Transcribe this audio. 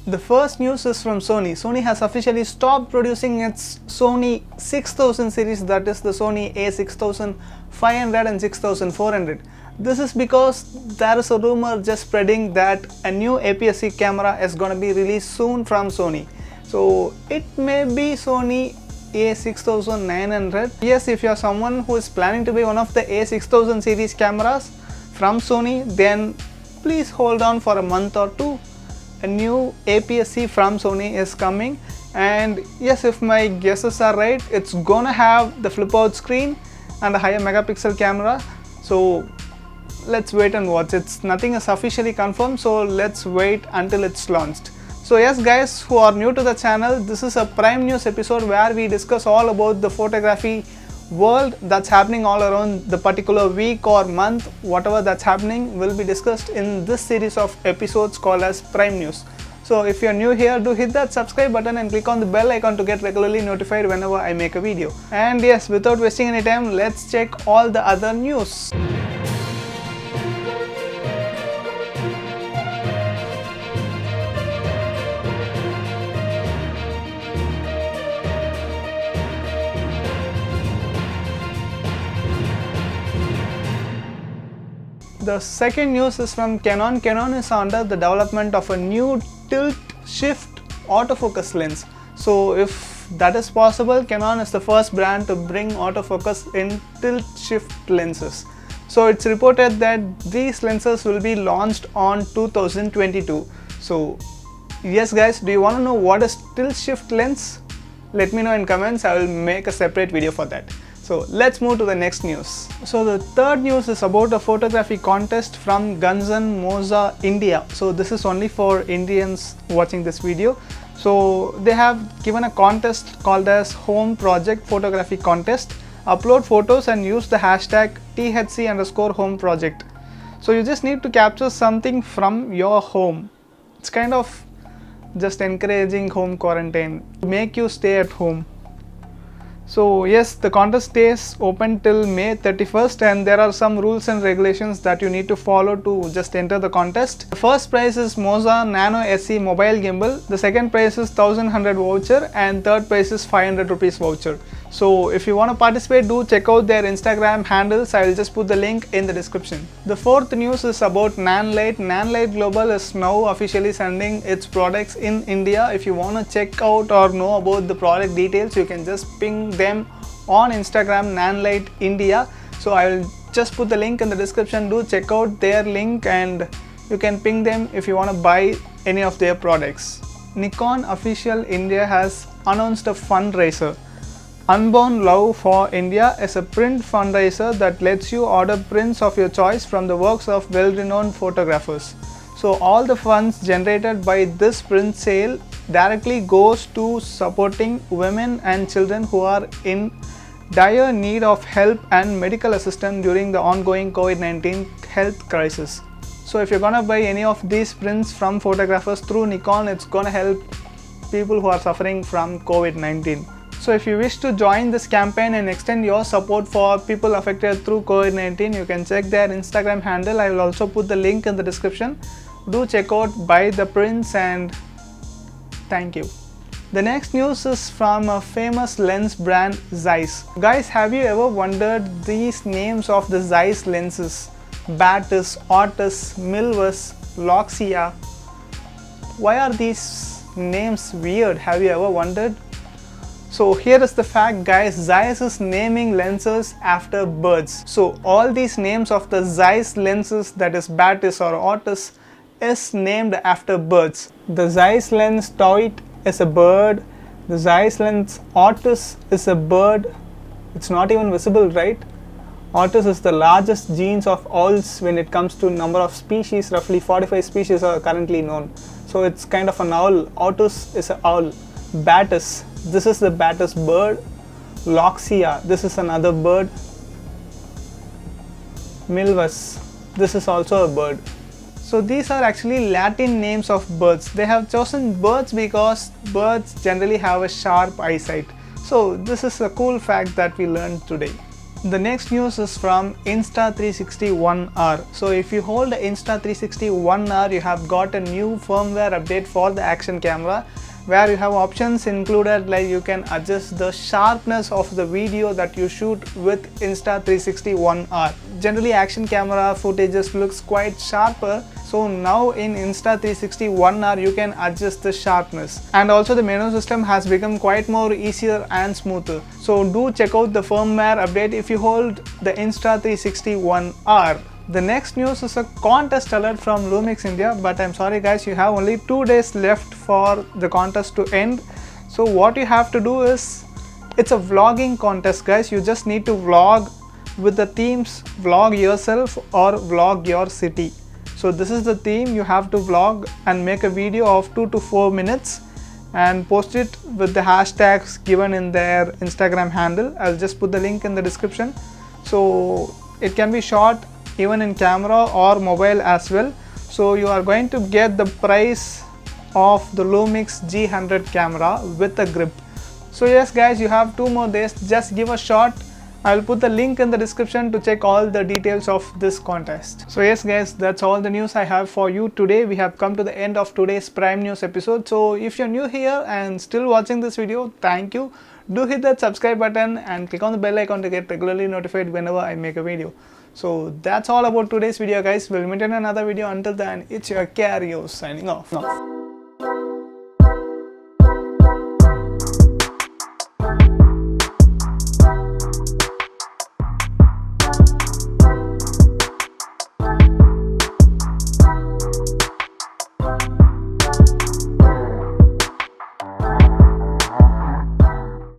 The first news is from Sony. Sony has officially stopped producing its Sony 6000 series, that is the Sony a6500 and 6400. This is because there is a rumor just spreading that a new APS-C camera is going to be released soon from Sony. So it may be Sony a6900. Yes, if you are someone who is planning to buy one of the a6000 series cameras from Sony, then please hold on for a month or two. A new APS-C from Sony is coming, and yes, if my guesses are right, it's gonna have the flip out screen and a higher megapixel camera. So let's wait and watch. Nothing is officially confirmed, so let's wait until it's launched. So yes guys, who are new to the channel, this is a Prime News episode where we discuss all about the photography world that's happening all around the particular week or month. Whatever that's happening will be discussed in this series of episodes called as Prime News. So if you're new here, do hit that subscribe button and click on the bell icon to get regularly notified whenever I make a video. And yes, without wasting any time, let's check all the other news. The second news is from Canon. Canon is under the development of a new tilt shift autofocus lens. So if that is possible, Canon is the first brand to bring autofocus in tilt shift lenses. So it's reported that these lenses will be launched on 2022. So yes guys, do you want to know what is tilt shift lens? Let me know in comments. I will make a separate video for that. So let's move to the next news. So the third news is about a photography contest from Gunzan Moza India. So this is only for Indians watching this video. So they have given a contest called as Home Project Photography Contest. Upload photos and use the hashtag THC_home project. So you just need to capture something from your home. It's kind of just encouraging home quarantine to make you stay at home. So yes, the contest stays open till May 31st, and there are some rules and regulations that you need to follow to just enter the contest. The first prize is Moza Nano SE mobile gimbal, the second prize is 1100 voucher, and third prize is 500 rupees voucher. So if you want to participate, do check out their Instagram handles. I will just put the link in the description. The fourth news is about Nanlite. Nanlite Global is now officially sending its products in India. If you want to check out or know about the product details, you can just ping them on Instagram, Nanlite India. So I will just put the link in the description. Do check out their link and you can ping them if you want to buy any of their products. Nikon Official India has announced a fundraiser. Unbound Love for India is a print fundraiser that lets you order prints of your choice from the works of well-renowned photographers. So all the funds generated by this print sale directly goes to supporting women and children who are in dire need of help and medical assistance during the ongoing COVID-19 health crisis. So if you're gonna buy any of these prints from photographers through Nikon, it's gonna help people who are suffering from COVID-19. So if you wish to join this campaign and extend your support for people affected through COVID-19, you can check their Instagram handle. I will also put the link in the description. Do check out, buy the prints, and thank you. The next news is from a famous lens brand, Zeiss. Guys, have you ever wondered these names of the Zeiss lenses? Batis, Otis, Milvus, Loxia. Why are these names weird? Have you ever wondered? So here is the fact guys, Zeiss is naming lenses after birds. So all these names of the Zeiss lenses, that is Batis or Otis, is named after birds. The Zeiss lens Tout is a bird. The Zeiss lens Otis is a bird. It's not even visible, right? Otis is the largest genus of owls when it comes to number of species. Roughly 45 species are currently known. So it's kind of an owl. Otis is an owl. Batis, this is the Batis bird. Loxia, this is another bird. Milvus, this is also a bird. So these are actually Latin names of birds. They have chosen birds because birds generally have a sharp eyesight. So this is a cool fact that we learned today. The next news is from Insta360 One R. So if you hold the Insta360 One R, you have got a new firmware update for the action camera, where you have options included like you can adjust the sharpness of the video that you shoot with Insta360 One R. Generally action camera footages looks quite sharper, so now in Insta360 One R you can adjust the sharpness, and also the menu system has become quite more easier and smoother. So do check out the firmware update if you hold the Insta360 One R. The next news is a contest alert from Lumix India, but I'm sorry guys, you have only 2 days left for the contest to end. So what you have to do is, it's a vlogging contest guys. You just need to vlog with the themes vlog yourself or vlog your city. So this is the theme. You have to vlog and make a video of 2 to 4 minutes and post it with the hashtags given in their Instagram handle. I'll just put the link in the description. So it can be shot even in camera or mobile as well. So you are going to get the prize of the Lumix G100 camera with a grip. So yes guys, you have 2 more days, just give a shot. I will put the link in the description to check all the details of this contest. So yes guys, that's all the news I have for you today. We have come to the end of today's Prime News episode. So if you're new here and still watching this video, thank you. Do hit that subscribe button and click on the bell icon to get regularly notified whenever I make a video. So that's all about today's video guys. We'll meet in another video. Until then, it's your Carrios signing off.